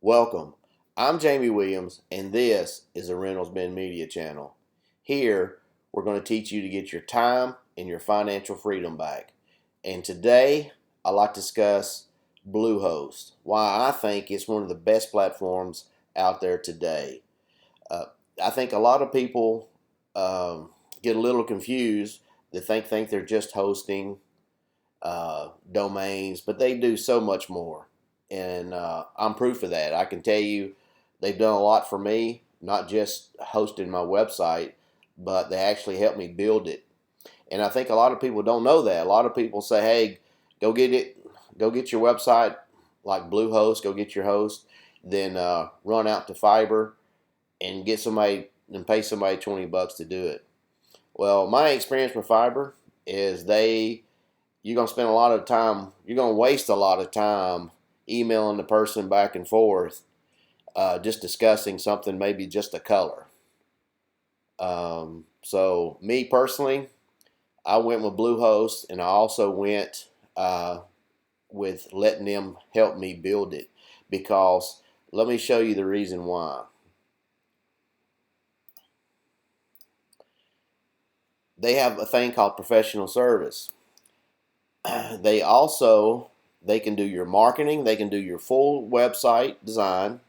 Welcome. I'm Jamie Williams, and this is the RiddlesBendMedia channel. Here, we're going to teach you to get your time and your financial freedom back. And today, I'd like to discuss BlueHost, why I think it's one of the best platforms out there today. I think a lot of people get a little confused. They think they're just hosting domains, but they do so much more. And I'm proof of that. I can tell you they've done a lot for me, not just hosting my website, but they actually helped me build it. And I think a lot of people don't know that. A lot of people say, hey, go get your website like BlueHost, go get your host, then run out to Fiverr and get somebody and pay somebody $20 to do it. Well, my experience with Fiverr is you're going to spend a lot of time, you're going to waste a lot of time emailing the person back and forth, just discussing something, maybe just a color. So me personally, I went with BlueHost, and I also went with letting them help me build it, because let me show you the reason why. They have a thing called professional service. They can do your marketing. They can do your full website design.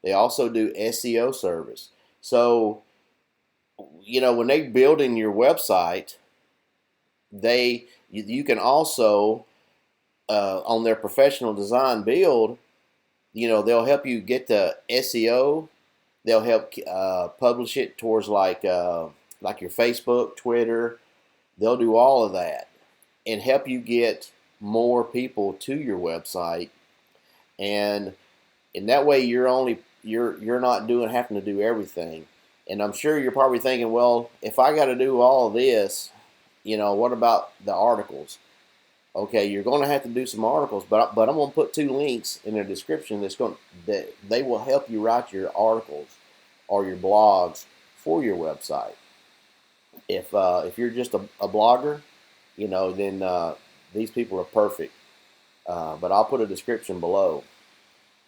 They also do SEO service. So, when they're building your website, you can also, on their professional design build, they'll help you get the SEO. They'll help publish it towards like your Facebook, Twitter. They'll do all of that and help you get more people to your website, and in that way you're not having to do everything. And I'm sure you're probably thinking, well, if I got to do all of this, what about the articles? Okay, you're going to have to do some articles, but I'm going to put 2 links in the description that they will help you write your articles or your blogs for your website. If you're just a blogger, then these people are perfect. But I'll put a description below.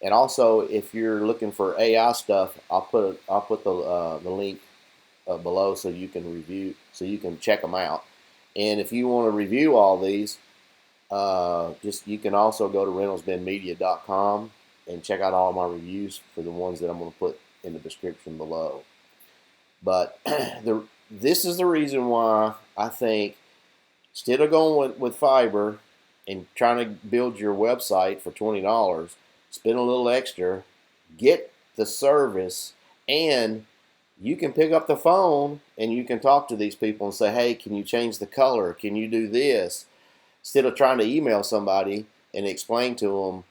And also, if you're looking for AI stuff, I'll put the link below so you can check them out. And if you want to review all these, you can also go to RiddlesBendMedia.com and check out all my reviews for the ones that I'm going to put in the description below. But this is the reason why I think, instead of going with Fiverr and trying to build your website for $20, spend a little extra, get the service, and you can pick up the phone and you can talk to these people and say, hey, can you change the color? Can you do this? Instead of trying to email somebody and explain to them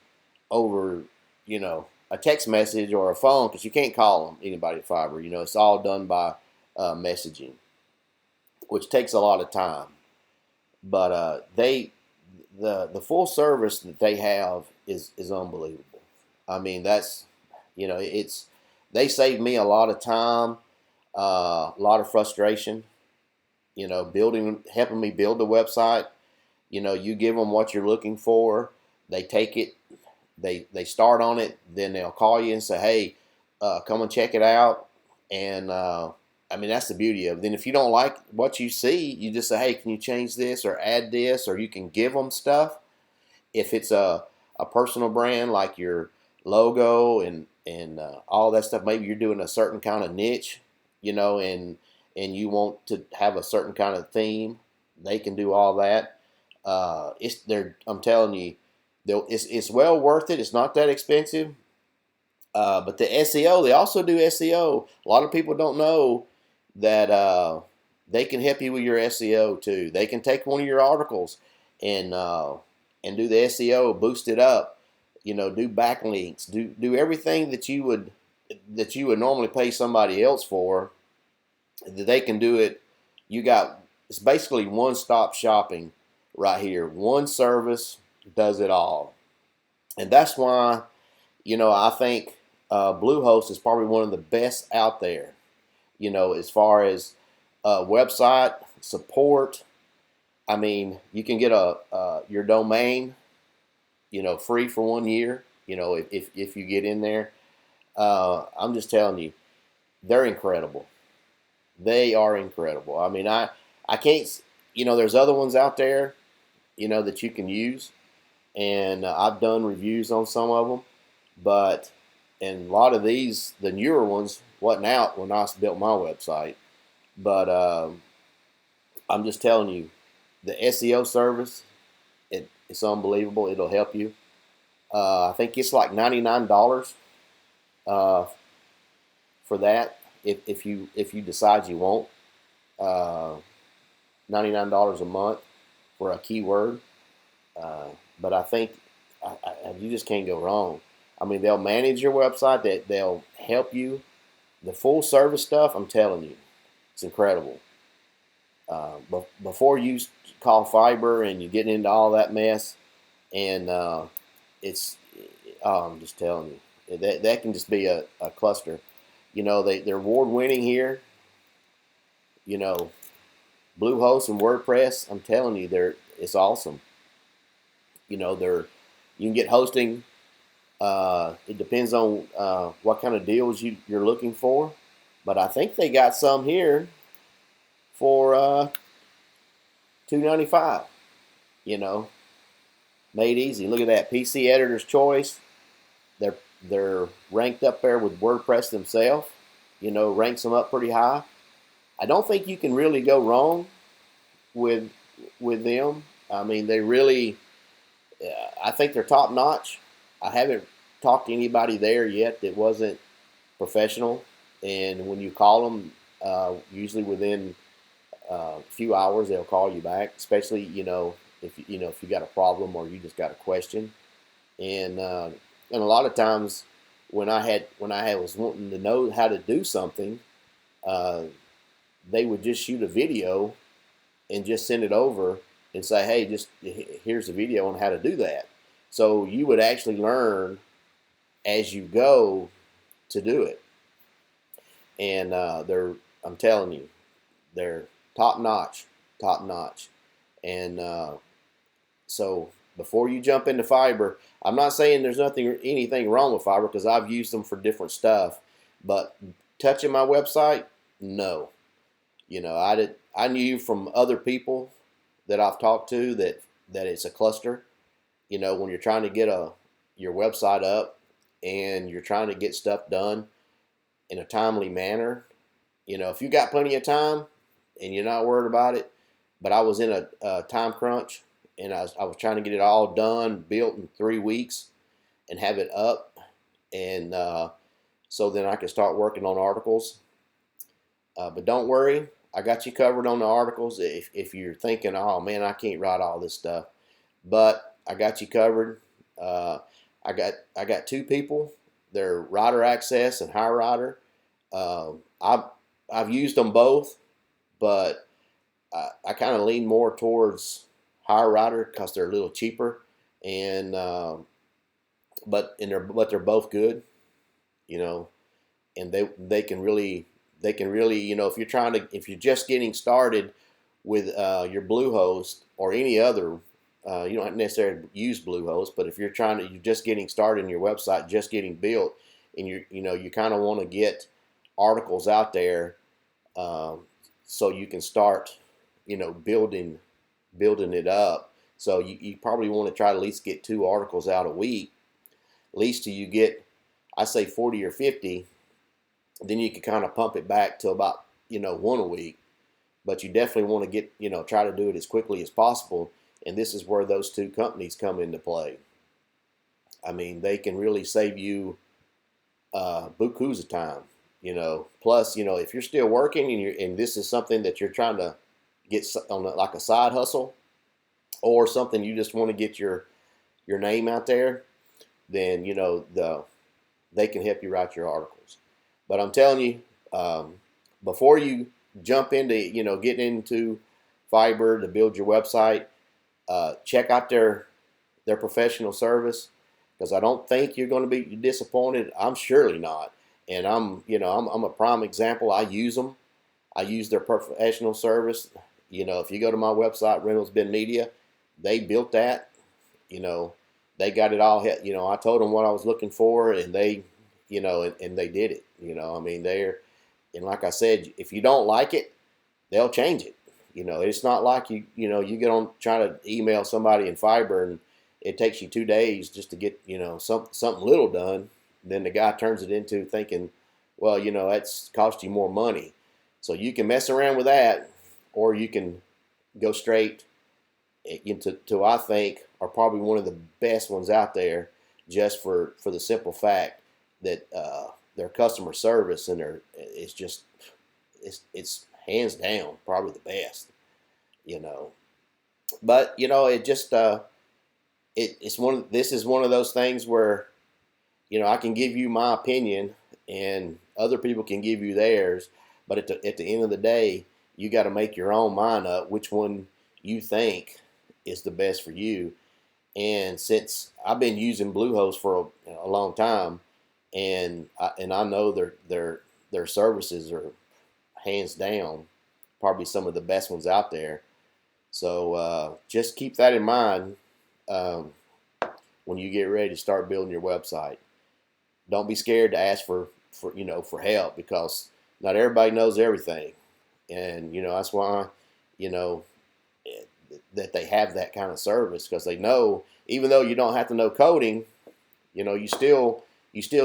over, a text message or a phone, because you can't call anybody at Fiverr. It's all done by messaging, which takes a lot of time. But the full service that they have is unbelievable. I mean, they saved me a lot of time, a lot of frustration. Helping me build the website. You give them what you're looking for, they take it, they start on it, then they'll call you and say, hey, come and check it out. And that's the beauty of it. Then if you don't like what you see, you just say, hey, can you change this or add this? Or you can give them stuff. If it's a personal brand, like your logo and all that stuff, maybe you're doing a certain kind of niche, and you want to have a certain kind of theme, they can do all that. I'm telling you, it's well worth it. It's not that expensive. But the SEO, they also do SEO. A lot of people don't know that they can help you with your SEO too. They can take one of your articles and do the SEO, boost it up. Do backlinks, do everything that you would normally pay somebody else for. They can do it. It's basically one-stop shopping right here. One service does it all, and that's why I think BlueHost is probably one of the best out there. As far as website support, you can get your domain, free for 1 year. if you get in there. I'm just telling you, they're incredible. They are incredible. I mean, I can't, there's other ones out there, that you can use. And I've done reviews on some of them. But, and a lot of these, the newer ones, wasn't out when I built my website. But I'm just telling you, the SEO service, it's unbelievable. It'll help you. I think it's like $99 uh, for that if you decide you want. $99 a month for a keyword. But I think you just can't go wrong. I mean, they'll manage your website. They'll help you. The full service stuff, I'm telling you, it's incredible. But before you call fiber and you get into all that mess, and it's, I'm just telling you, that can just be a cluster. They're award winning here. BlueHost and WordPress, I'm telling you, it's awesome. You can get hosting. It depends on what kind of deals you're looking for, but I think they got some here for $2.95. Made easy. Look at that, PC Editor's Choice. They're ranked up there with WordPress themselves. Ranks them up pretty high. I don't think you can really go wrong with them. I mean, they really. I think they're top notch. I haven't talked to anybody there yet that wasn't professional. And when you call them, usually within a few hours they'll call you back. Especially if you got a problem or you just got a question. And a lot of times when I was wanting to know how to do something, they would just shoot a video and just send it over and say, hey, just here's the video on how to do that. So you would actually learn as you go to do it. And I'm telling you, they're top notch. And so before you jump into fiber, I'm not saying there's anything wrong with fiber, because I've used them for different stuff. But touching my website, no. I knew from other people that I've talked to that it's a cluster. When you're trying to get your website up and you're trying to get stuff done in a timely manner, if you got plenty of time and you're not worried about it. But I was in a time crunch, and I was trying to get it all done, built in 3 weeks, and have it up, and so then I could start working on articles. But don't worry, I got you covered on the articles. If you're thinking, oh man, I can't write all this stuff, but I got you covered. I got 2 people. They're WriterAccess and HireWriter. I've used them both, but I kind of lean more towards HireWriter because they're a little cheaper, and but they're both good, and they can really if you're just getting started with your Bluehost or any other, you don't necessarily use Bluehost, but if you're just getting started in your website, just getting built, and you kind of want to get articles out there, so you can start building it up. So you probably want to try to at least get 2 articles out a week, at least till you get, I say 40 or 50. Then you can kind of pump it back to about 1 a week. But you definitely want to get try to do it as quickly as possible. And this is where those 2 companies come into play. I mean, they can really save you bukus of time. Plus if you're still working and this is something that you're trying to get on like a side hustle, or something you just want to get your name out there, then they can help you write your articles. But I'm telling you, before you jump into getting into fiber to build your website, check out their professional service, because I don't think you're going to be disappointed. I'm surely not. And I'm a prime example. I use them. I use their professional service. If you go to my website, RiddlesBendMedia, they built that. They they got it all. You know, I told them what I was looking for, and they, you know, and they did it. You know, I mean, and like I said, if you don't like it, they'll change it. You know, it's not like you know, you get on trying to email somebody in Fiverr and it takes you 2 days just to get, you know, something little done. Then the guy turns it into thinking, well, you know, that's cost you more money. So you can mess around with that, or you can go straight into to I think are probably one of the best ones out there, just for the simple fact that their customer service and it's just it's hands down probably the best, you know. But you know, it just it's this is one of those things where, you know, I can give you my opinion and other people can give you theirs, but at the end of the day, you got to make your own mind up which one you think is the best for you. And since I've been using Bluehost for a long time, and I know their services are hands down probably some of the best ones out there. So just keep that in mind um, when you get ready to start building your website. Don't be scared to ask for you know, for help, because not everybody knows everything, and you know that's why, you know, that they have that kind of service, because they know even though you don't have to know coding, you know, you still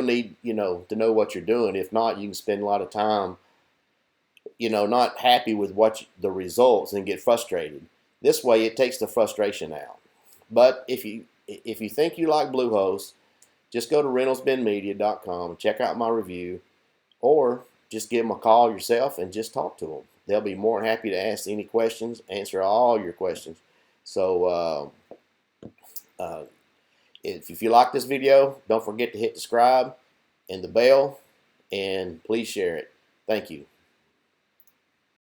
need, you know, to know what you're doing. If not, you can spend a lot of time, you know, not happy with the results and get frustrated. This way, it takes the frustration out. But if you think you like Bluehost, just go to RiddlesBendMedia.com and check out my review, or just give them a call yourself and just talk to them. They'll be more than happy to ask any questions, answer all your questions. So if you like this video, don't forget to hit subscribe and the bell, and please share it. Thank you.